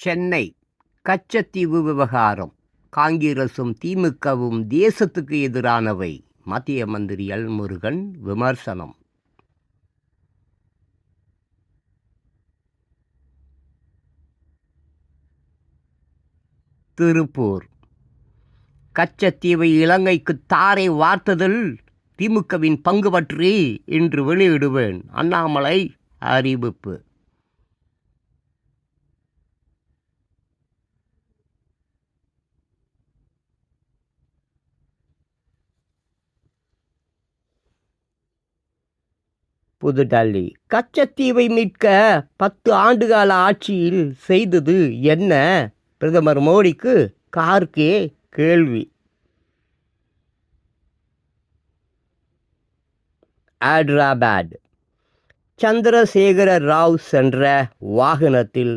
சென்னை கச்சத்தீவு விவகாரம். காங்கிரசும் திமுகவும் தேசத்துக்கு எதிரானவை. மத்திய மந்திரி எல். முருகன் விமர்சனம். திருப்பூர். கச்சத்தீவை இலங்கைக்கு தாரை வார்த்ததில் திமுகவின் பங்கு பற்றி இன்று வெளியிடுவேன். அண்ணாமலை அறிவிப்பு. புதுடெல்லி. கச்சத்தீவை மீட்க 10 ஆண்டுகால ஆட்சியில் செய்தது என்ன? பிரதமர் மோடிக்கு கார்கே கேள்வி. ஹைதராபாத். சந்திரசேகர ராவ் சென்ற வாகனத்தில்